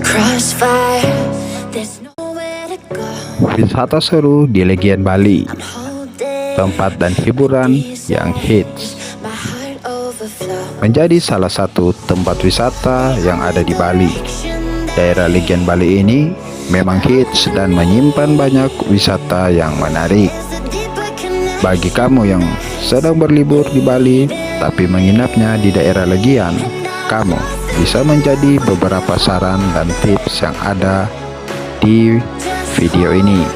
crossfire. There's nowhere to go. Wisata seru di Legian Bali, I'm holding tempat dan hiburan yang hits, my heart overflow. menjadi salah satu tempat wisata yang ada di Bali. Daerah Legian Bali ini memang hits dan menyimpan banyak wisata yang menarik. Bagi kamu yang sedang berlibur di Bali tapi menginapnya di daerah Legian, kamu bisa menjadi beberapa saran dan tips yang ada di video ini.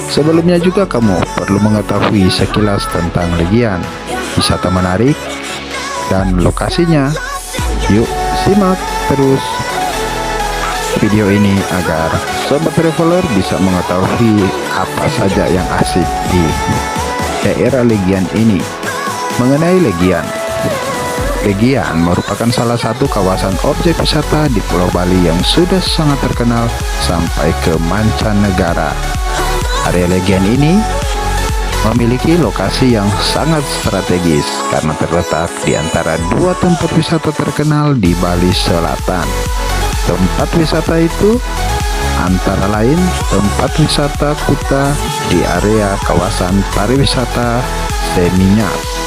Sebelumnya juga kamu perlu mengetahui sekilas tentang Legian, wisata menarik dan lokasinya. Yuk simak terus video ini agar sobat traveler bisa mengetahui apa saja yang asik di daerah Legian ini. Mengenai Legian, Legian merupakan salah satu kawasan objek wisata di Pulau Bali yang sudah sangat terkenal sampai ke mancanegara. Area Legian ini memiliki lokasi yang sangat strategis karena terletak di antara dua tempat wisata terkenal di Bali Selatan. Tempat wisata itu antara lain tempat wisata Kuta di area kawasan pariwisata Seminyak.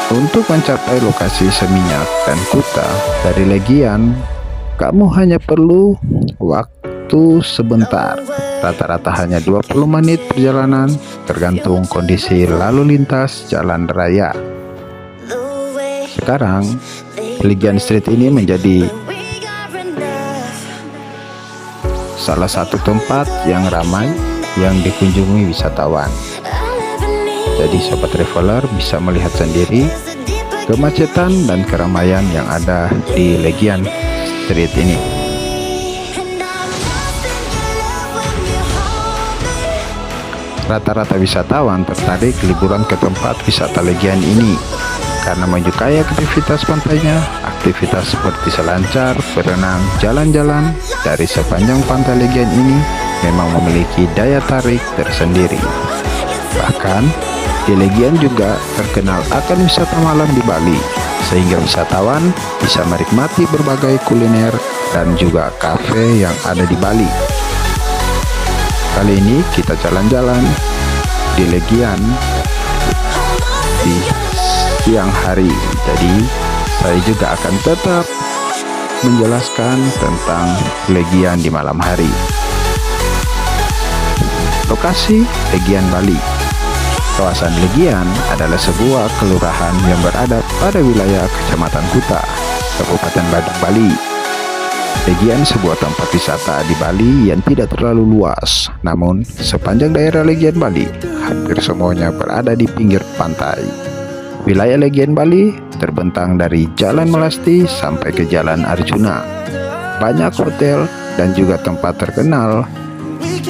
Untuk mencapai lokasi Seminyak dan Kuta dari Legian, kamu hanya perlu waktu sebentar. Rata-rata hanya 20 menit perjalanan, tergantung kondisi lalu lintas jalan raya. Sekarang, Legian Street ini menjadi salah satu tempat yang ramai yang dikunjungi wisatawan. Jadi sobat traveler bisa melihat sendiri kemacetan dan keramaian yang ada di Legian Street ini. Rata-rata wisatawan tertarik liburan ke tempat wisata Legian ini karena menyukai aktivitas pantainya. Aktivitas seperti selancar, berenang, jalan-jalan dari sepanjang pantai Legian ini memang memiliki daya tarik tersendiri. Bahkan di Legian juga terkenal akan wisata malam di Bali, sehingga wisatawan bisa menikmati berbagai kuliner dan juga kafe yang ada di Bali. Kali ini kita jalan-jalan di Legian di siang hari, jadi saya juga akan tetap menjelaskan tentang Legian di malam hari. Lokasi Legian Bali. Kawasan Legian adalah sebuah kelurahan yang berada pada wilayah Kecamatan Kuta, Kabupaten Badung, Bali. Legian sebuah tempat wisata di Bali yang tidak terlalu luas, namun sepanjang daerah Legian Bali hampir semuanya berada di pinggir pantai. Wilayah Legian Bali terbentang dari Jalan Melasti sampai ke Jalan Arjuna. Banyak hotel dan juga tempat terkenal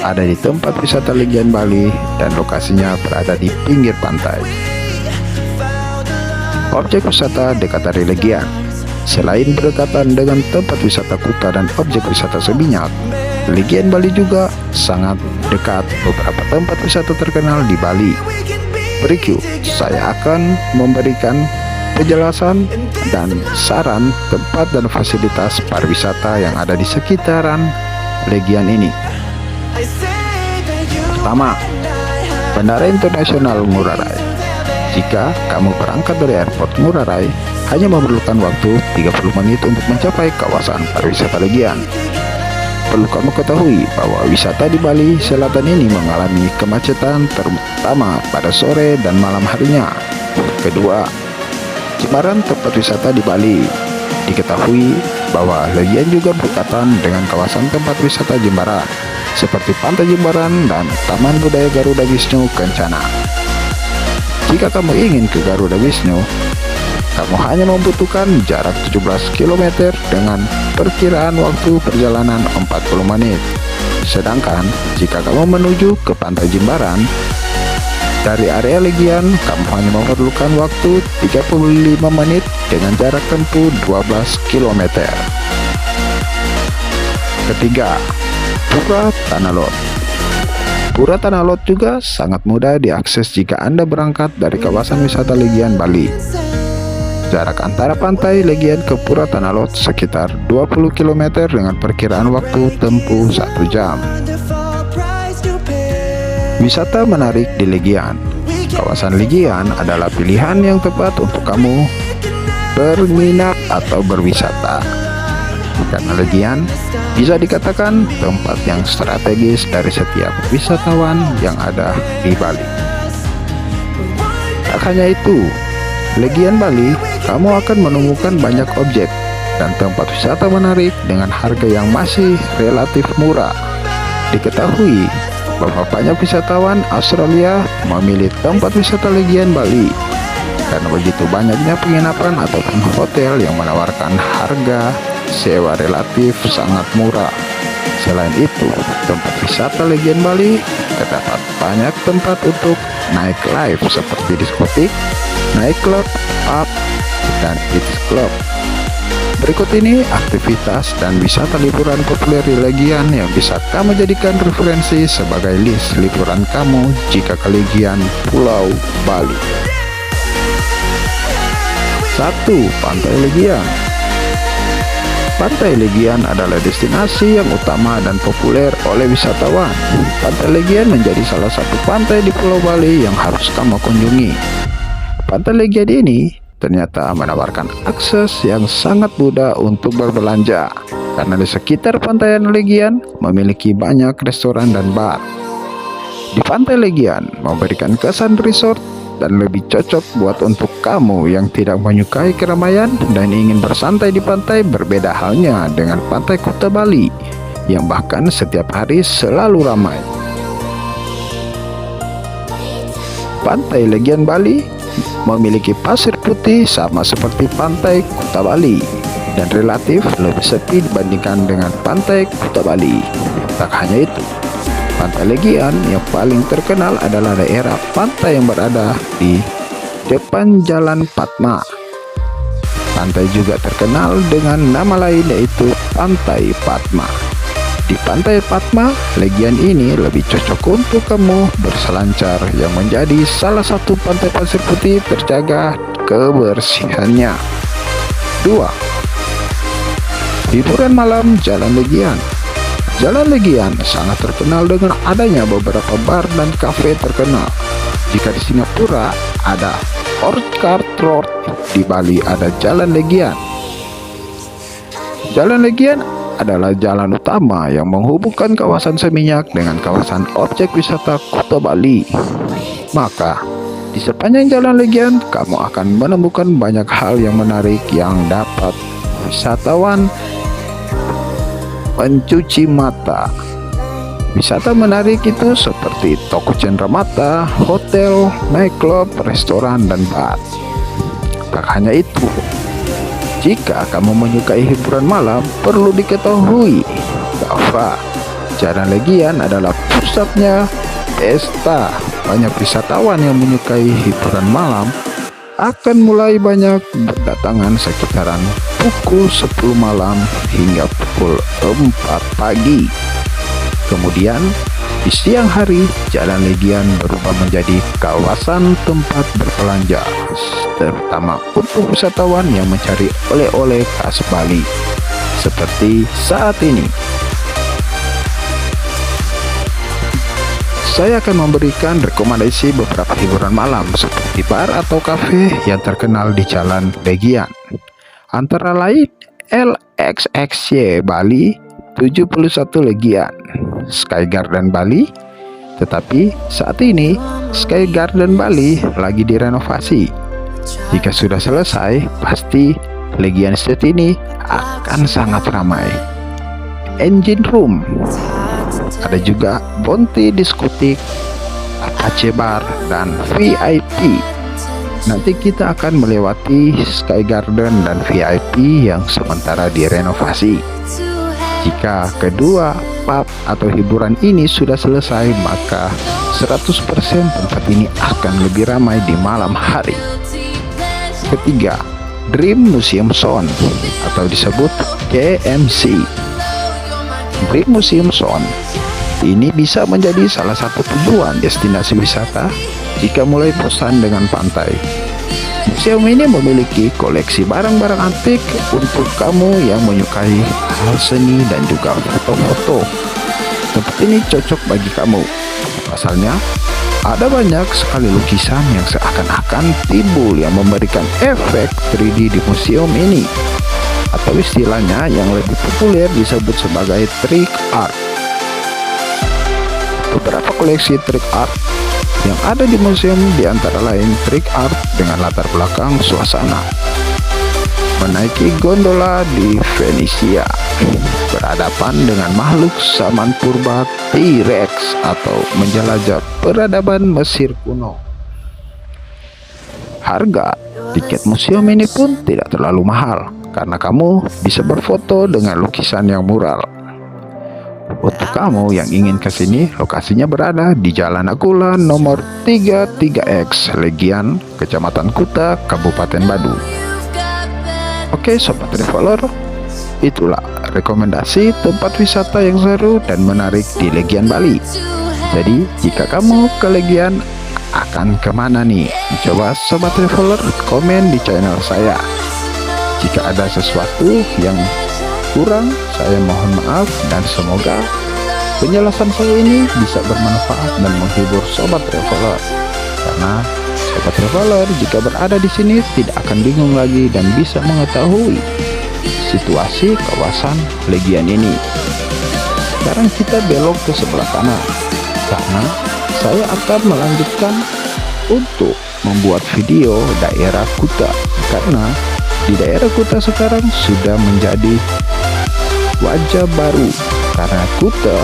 ada di tempat wisata Legian Bali dan lokasinya berada di pinggir pantai. Objek wisata dekat dari Legian. Selain berdekatan dengan tempat wisata Kuta dan objek wisata Seminyak, Legian Bali juga sangat dekat beberapa tempat wisata terkenal di Bali. Berikut saya akan memberikan penjelasan dan saran tempat dan fasilitas pariwisata yang ada di sekitaran Legian ini. Pertama, Bandara Internasional Ngurah Rai. Jika kamu berangkat dari airport Ngurah Rai, hanya memerlukan waktu 30 menit untuk mencapai kawasan pariwisata Legian. Perlu kamu ketahui bahwa wisata di Bali Selatan ini mengalami kemacetan terutama pada sore dan malam harinya. Kedua, Jimbaran tempat wisata di Bali. Diketahui bahwa Legian juga berdekatan dengan kawasan tempat wisata Jimbaran seperti Pantai Jimbaran dan Taman Budaya Garuda Wisnu Kencana. Jika kamu ingin ke Garuda Wisnu, kamu hanya membutuhkan jarak 17 km dengan perkiraan waktu perjalanan 40 menit. Sedangkan jika kamu menuju ke Pantai Jimbaran, dari area Legian, kamu hanya memerlukan waktu 35 menit dengan jarak tempuh 12 km. Ketiga, Pura Tanah Lot. Pura Tanah Lot juga sangat mudah diakses jika Anda berangkat dari kawasan wisata Legian Bali. Jarak antara pantai Legian ke Pura Tanah Lot sekitar 20 km dengan perkiraan waktu tempuh 1 jam. Wisata menarik di Legian. Kawasan Legian adalah pilihan yang tepat untuk kamu berminat atau berwisata. Karena Legian bisa dikatakan tempat yang strategis dari setiap wisatawan yang ada di Bali. Tak hanya itu, Legian Bali, kamu akan menemukan banyak objek dan tempat wisata menarik dengan harga yang masih relatif murah. Diketahui bahwa banyak wisatawan Australia memilih tempat wisata Legian Bali karena begitu banyaknya penginapan ataupun hotel yang menawarkan harga sewa relatif sangat murah. Selain itu, tempat wisata Legian Bali terdapat banyak tempat untuk nightlife seperti diskotik, nightclub, pub, dan beach club. Berikut ini aktivitas dan wisata liburan populer di Legian yang bisa kamu jadikan referensi sebagai list liburan kamu jika ke Legian, Pulau Bali. 1. Pantai Legian. Pantai Legian adalah destinasi yang utama dan populer oleh wisatawan. Pantai Legian menjadi salah satu pantai di Pulau Bali yang harus kamu kunjungi. Pantai Legian ini ternyata menawarkan akses yang sangat mudah untuk berbelanja karena di sekitar pantai Legian memiliki banyak restoran dan bar. Di Pantai Legian memberikan kesan resort dan lebih cocok buat untuk kamu yang tidak menyukai keramaian dan ingin bersantai di pantai. Berbeda halnya dengan Pantai Kuta Bali yang bahkan setiap hari selalu ramai. Pantai Legian Bali memiliki pasir putih sama seperti Pantai Kuta Bali dan relatif lebih sepi dibandingkan dengan Pantai Kuta Bali. Tak hanya itu, Pantai Legian yang paling terkenal adalah daerah pantai yang berada di depan Jalan Padma. Pantai juga terkenal dengan nama lain yaitu Pantai Padma. Di Pantai Padma, Legian ini lebih cocok untuk kamu berselancar yang menjadi salah satu pantai pasir putih terjaga kebersihannya. 2. Hiburan malam Jalan Legian. Jalan Legian sangat terkenal dengan adanya beberapa bar dan kafe terkenal. Jika di Singapura ada Orchard Road, di Bali ada Jalan Legian. Jalan Legian adalah jalan utama yang menghubungkan kawasan Seminyak dengan kawasan objek wisata Kuta Bali. Maka, di sepanjang Jalan Legian, kamu akan menemukan banyak hal yang menarik yang dapat wisatawan mencuci mata. Wisata menarik itu seperti toko cenderamata, hotel, nightclub, restoran, dan bar. Tak hanya itu, jika kamu menyukai hiburan malam, perlu diketahui bahwa Jalan Legian adalah pusatnya pesta. Banyak wisatawan yang menyukai hiburan malam akan mulai banyak berdatangan sekitaran pukul 10 malam hingga pukul 4 pagi. Kemudian di siang hari, Jalan Legian berubah menjadi kawasan tempat berbelanja, terutama untuk wisatawan yang mencari oleh-oleh khas Bali seperti saat ini. Saya akan memberikan rekomendasi beberapa hiburan malam seperti bar atau kafe yang terkenal di Jalan Legian. Antara lain LXXY Bali 71 Legian, Sky Garden Bali. Tetapi saat ini Sky Garden Bali lagi direnovasi. Jika sudah selesai, pasti Legian Street ini akan sangat ramai. Engine Room. Ada juga Bonti Diskotik, Apache Bar, dan VIP. Nanti kita akan melewati Sky Garden dan VIP yang sementara direnovasi. Jika kedua pub atau hiburan ini sudah selesai, maka 100% tempat ini akan lebih ramai di malam hari. Ketiga, Dream Museum Zone atau disebut KMC. Dream Museum Zone ini bisa menjadi salah satu tujuan destinasi wisata jika mulai bosan dengan pantai. Museum ini memiliki koleksi barang-barang antik untuk kamu yang menyukai hal seni dan juga foto-foto. Tempat ini cocok bagi kamu. Pasalnya, ada banyak sekali lukisan yang seakan-akan timbul yang memberikan efek 3D di museum ini. Atau istilahnya yang lebih populer disebut sebagai trick art. Beberapa koleksi trick art yang ada di museum diantara lain trick art dengan latar belakang suasana menaiki gondola di Venesia, berhadapan dengan makhluk zaman purba T-Rex, atau menjelajah peradaban Mesir kuno. Harga tiket museum ini pun tidak terlalu mahal karena kamu bisa berfoto dengan lukisan yang mural. Untuk kamu yang ingin ke sini, lokasinya berada di Jalan Agula nomor 33X, Legian, Kecamatan Kuta, Kabupaten Badung. Oke Sobat Traveler, itulah rekomendasi tempat wisata yang seru dan menarik di Legian, Bali. Jadi jika kamu ke Legian, akan kemana nih? Coba Sobat Traveler komen di channel saya. Jika ada sesuatu yang kurang, saya mohon maaf, dan semoga penjelasan saya ini bisa bermanfaat dan menghibur Sobat Traveler. Karena Sobat Traveler jika berada di sini tidak akan bingung lagi dan bisa mengetahui situasi kawasan Legian ini. Sekarang kita belok ke sebelah kanan karena saya akan melanjutkan untuk membuat video daerah Kuta, karena di daerah Kuta sekarang sudah menjadi wajah baru karena Kuta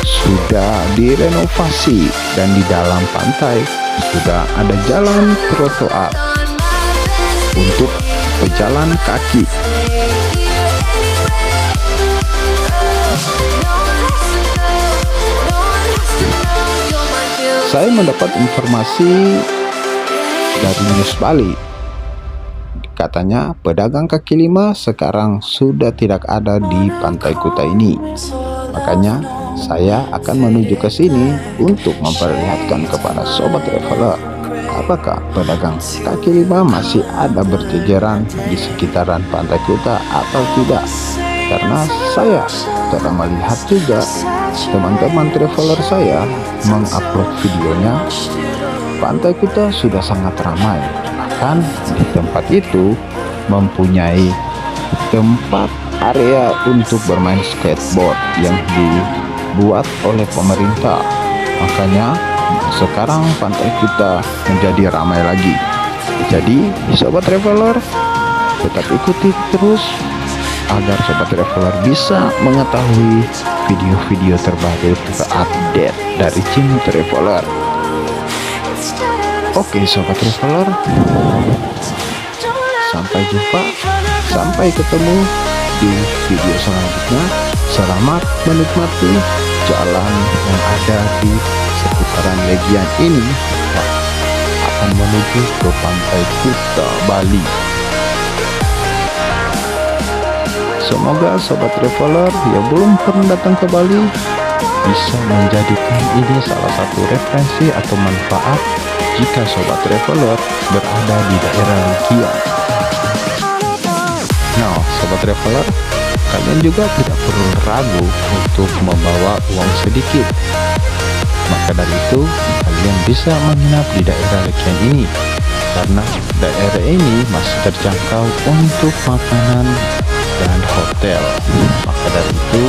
sudah direnovasi dan di dalam pantai sudah ada jalan trotoar untuk pejalan kaki. Saya mendapat informasi dari News Bali. Katanya pedagang kaki lima sekarang sudah tidak ada di pantai Kuta ini. Makanya saya akan menuju ke sini untuk memperlihatkan kepada Sobat Traveler apakah pedagang kaki lima masih ada berjejeran di sekitaran pantai Kuta atau tidak. Karena saya telah melihat juga teman-teman traveler saya mengupload videonya, pantai Kuta sudah sangat ramai. Bahkan di tempat itu mempunyai tempat area untuk bermain skateboard yang dibuat oleh pemerintah. Makanya sekarang pantai Kuta menjadi ramai lagi. Jadi Sobat Traveler tetap ikuti terus agar Sobat Traveler bisa mengetahui video-video terbaru terupdate dari Tim Traveler. Oke Sobat Traveler, sampai jumpa, sampai ketemu di video selanjutnya. Selamat menikmati jalan yang ada di seputaran Legian ini akan menuju ke pantai Kuta, Bali. Semoga Sobat Traveler yang belum pernah datang ke Bali bisa menjadikan ini salah satu referensi atau manfaat jika Sobat Traveler berada di daerah Legian. Nah, Sobat Traveler, kalian juga tidak perlu ragu untuk membawa uang sedikit. Maka dari itu, kalian bisa menginap di daerah Legian ini, karena daerah ini masih terjangkau untuk makanan dan hotel. Maka dari itu,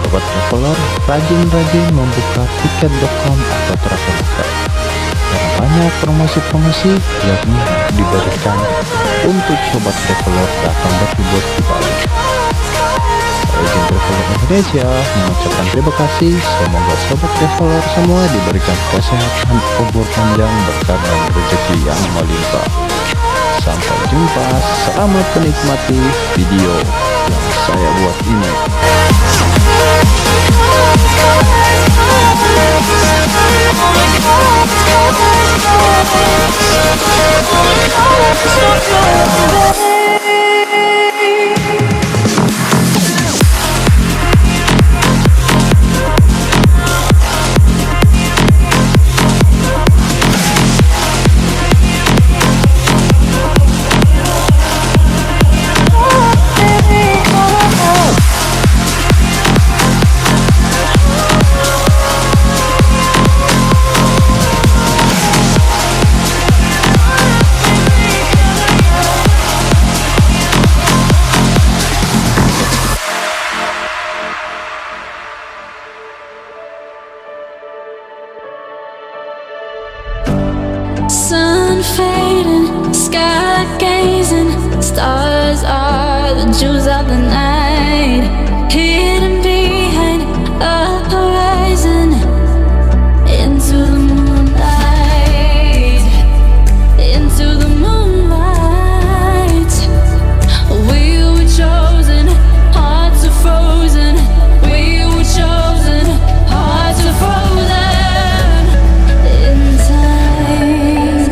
Sobat Traveler rajin-rajin membuka tiket.com atau Traveloka. Karena banyak promosi-promosi yang diberikan untuk Sobat Traveler datang berlibur di Bali. Saya Jin Traveler Indonesia mengucapkan terima kasih. Semoga Sobat Traveler semua diberikan kesehatan, umur panjang, berkah dan rezeki yang melimpah. Sampai jumpa, selamat menikmati video yang saya buat ini. fading, sky gazing, stars are the jewels of the night, hidden behind a horizon, into the moonlight, into the moonlight. We were chosen, hearts are frozen. We were chosen, hearts are frozen. In time,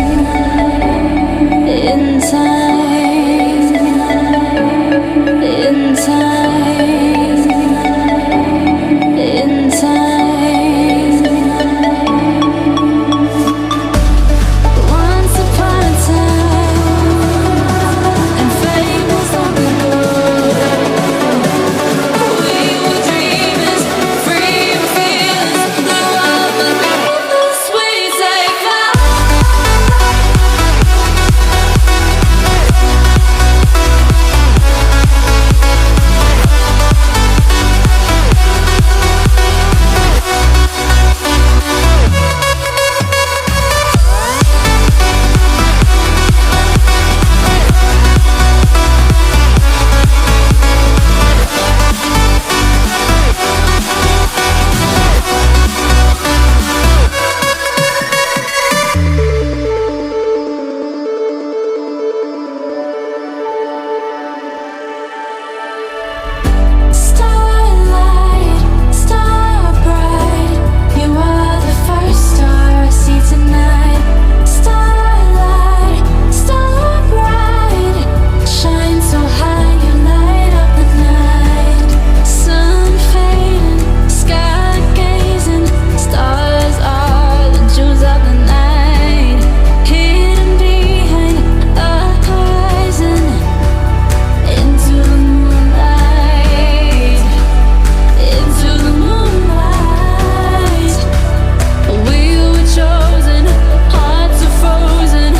in time, in time, in time. Once upon a time, and fame was on the road. We were dreamers, free and fearless. The world beneath us, we take flight. Starlight, star bright, you are the first star I see tonight. Starlight, star bright, shine so high you light up the night. Sun fading, sky gazing, stars are the jewels of the night, hidden behind a horizon, into the moonlight, into the moonlight. We were chosen, hearts are frozen.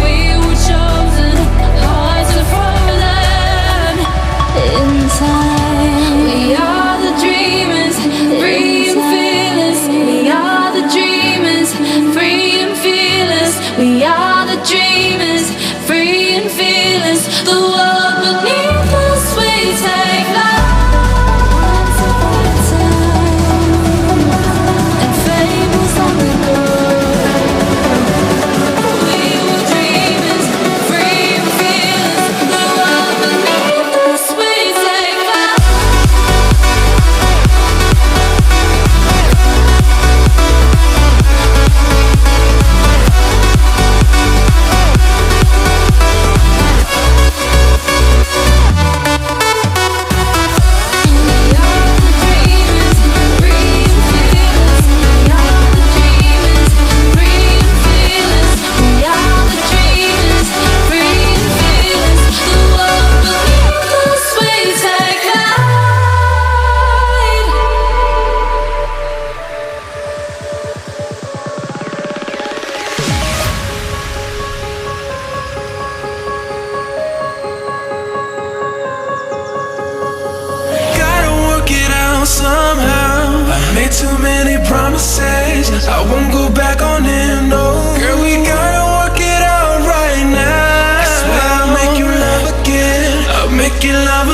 We were chosen, hearts are frozen. In time, we are the dreamers, free and fearless. We are the dreamers, free and fearless. We are the dreamers, free and fearless. The world beneath us, we take flight. Once upon a time, and fame was on the road. We were dreamers, free and fearless. The world beneath us, we take flight. Gotta work it out somehow. I made too many promises. I won't go back on them, no. Girl, we gotta work it out right now. I swear I'll make you love again. I'll make you love